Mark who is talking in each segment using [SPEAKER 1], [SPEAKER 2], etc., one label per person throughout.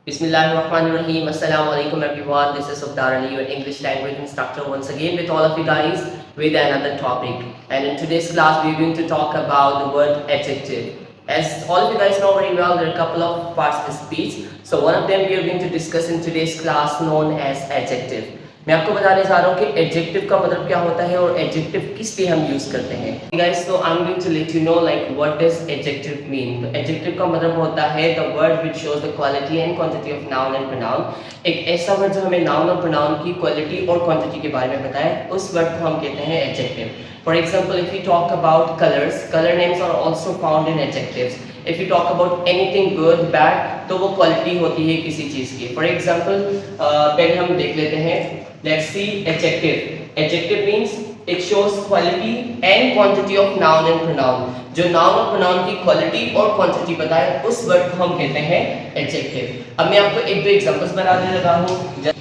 [SPEAKER 1] Bismillahirrahmanirrahim. Assalamu alaikum everyone. This is Sufdar Ali, your English language instructor, once again with all of you guys with another topic. And in today's class, we're going to talk about the word adjective. As all of you guys know very well, there are a couple of parts of speech. So one of them we are going to discuss in today's class, known as adjective. मैं आपको बताने जा रहा हूँ कि adjective का मतलब क्या होता है और एडजेक्टिव किस लिए हम यूज करते हैं गाइस। तो I am going to let you know like what does adjective mean. तो एडजेक्टिव का मतलब होता है the word which shows the quality and quantity of noun and pronoun. एक ऐसा वर्ड जो हमें नाउन और प्रोनाउन की क्वालिटी और क्वांटिटी के बारे में बताए, उस वर्ड को हम कहते हैं adjective. For example, if you talk about colours, colour names are also found in adjectives. If you talk about anything good bad, तो वो क्वालिटी होती है किसी चीज की। फॉर एग्जांपल, पहले हम देख लेते हैं, let's see adjective. Adjective means it shows quality and quantity of noun and pronoun. जो noun और pronoun की quality और quantity बताए, उस word को हम कहते हैं adjective. अब मैं आपको एक दो examples बनाने लगा हूँ।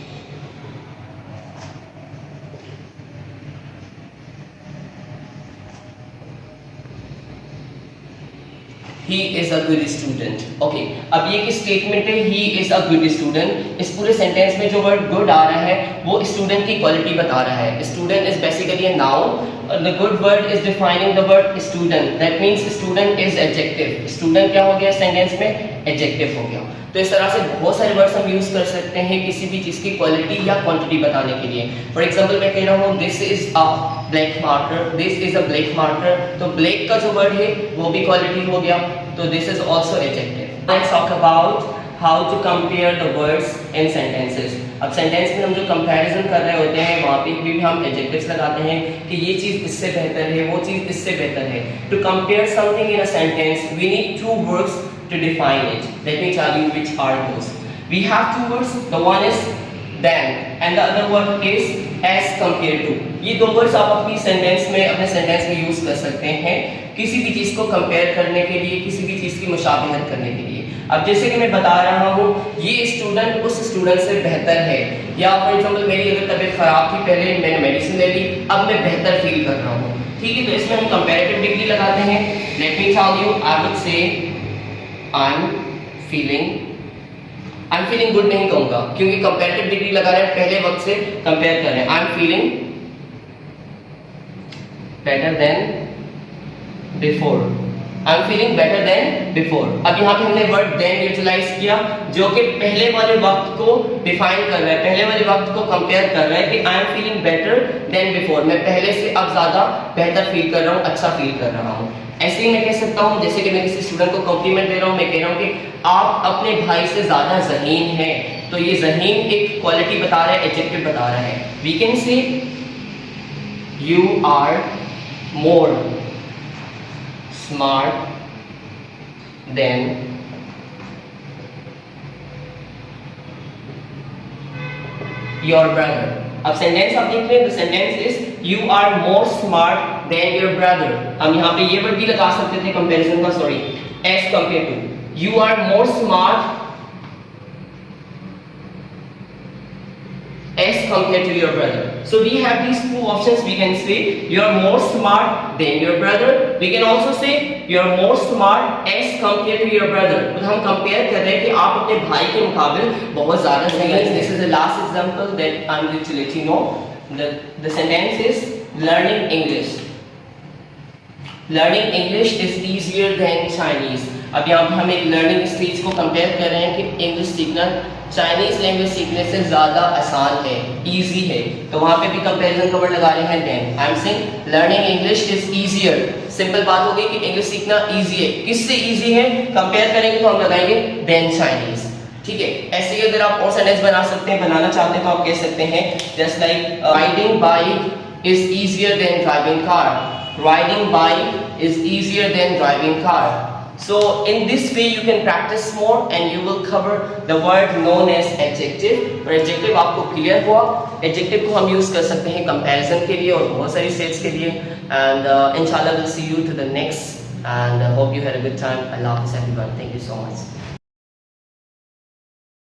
[SPEAKER 1] He is a good student. Okay, अब ये किस स्टेटमेंट है? He is a good student। इस पूरे सेंटेंस में जो वर्ड गुड आ रहा है वो स्टूडेंट की क्वालिटी बता रहा है। Student is basically a noun, the good word is defining the word student, that means student is adjective। Student क्या हो गया सेंटेंस में? एडजेक्टिव हो गया। तो इस तरह से बहुत सारे वर्ड्स हम यूज कर सकते हैं किसी भी चीज की क्वालिटी या क्वांटिटी बताने के लिए। फॉर एग्जांपल, मैं कह रहा हूँ this is a black marker, this is a black marker, तो ब्लैक का जो वर्ड है वो भी क्वालिटी हो गया, तो this is also adjective. Let's talk about how to compare the words in sentences. अब सेंटेंस में हम जो कंपैरिजन कर रहे होते हैं वहाँ पे भी हम एडजेक्टिव्स लगाते हैं कि ये चीज इससे बेहतर है, वो चीज इससे बेहतर है। To compare something in a sentence we need two words to define it. Let me tell you which are those. We have two words. The one is than and the other word is as compared to. ये दो words आप अपनी sentence में, अपने sentence में use कर सकते हैं किसी भी चीज को कंपेयर करने के लिए, किसी भी चीज की मुशाबहत करने के लिए। अब जैसे कि मैं बता रहा हूँ ये स्टूडेंट उस स्टूडेंट से बेहतर है, या फॉर एग्जांपल मेरी अगर तबीयत खराब थी, पहले मैंने मेडिसिन ले ली, अब मैं बेहतर फील कर रहा हूँ। ठीक है, तो इसमें हम कंपैरेटिव डिग्री लगाते हैं। Let me tell you, I would say I'm feeling good नहीं कहूँगा, क्योंकि कंपैरेटिव डिग्री लगा रहे हैं, पहले वक्त से कंपेयर कर रहे हैं। I'm feeling better than before. I'm feeling better than before. अब यहाँ पे हमने वर्ड than यूटिलाइज किया जो कि पहले वाले वक्त को डिफाइन कर रहा है, पहले वाले वक्त को कंपेयर कर रहा है कि I am feeling better than before। मैं पहले से अब ज्यादा बेहतर फील कर रहा हूँ, अच्छा फील कर रहा हूँ। ऐसे ही मैं कह सकता हूँ, जैसे कि मैं किसी स्टूडेंट को कॉम्प्लीमेंट दे रहा हूँ, मैं कह रहा हूँ कि आप अपने भाई से ज्यादा ज़हीन हैं, तो ये ज़हीन एक क्वालिटी बता रहा है, एडजेक्टिव बता रहा है। We can say you are more smart than your brother. अब सेंटेंस आप देख लें, the sentence is you are more smart than your brother. हम यहाँ पे ये वर्ड भी लगा सकते थे कंपैरिजन का, sorry, as compare to. You are more smart as compared to your brother. So we have these two options. We can say you are more smart than your brother. We can also say you are more smart as compared to your brother. तो हम compare कर रहे हैं कि आप अपने भाई के मुकाबले बहुत ज्यादा सही हैं। This is the last example that I'm going to let you know. The sentence is learning English. Learning English is easier than Chinese. अब यहाँ पे हम एक लर्निंग स्टेज को कंपेयर कर रहे हैं कि इंग्लिश सीखना चाइनीज लैंग्वेज सीखने से ज्यादा आसान है, इजी है, तो वहाँ पे भी कंपैरिजन का वर्ड लगा रहे हैं then. I am saying learning English is easier. Simple बात हो गई कि इंग्लिश सीखना इजी है। किससे इजी है? कंपेयर करेंगे तो हम लगाएंगे देन चाइनीज। ठीक है, ऐसे ही अगर आप और सेंटेंस बना सकते हैं, बनाना चाहते हैं, तो आप कह सकते हैं just like riding bike is easier than driving car. Riding bike is easier than driving car. So in this way you can practice more and you will cover the word known as adjective. और adjective आपको clear हुआ। Adjective को हम use कर सकते हैं comparison के लिए और बहुत सारी states के लिए। And inshallah we'll see you to the next and hope you had a good time. Allah Hafiz everyone. Thank you so much.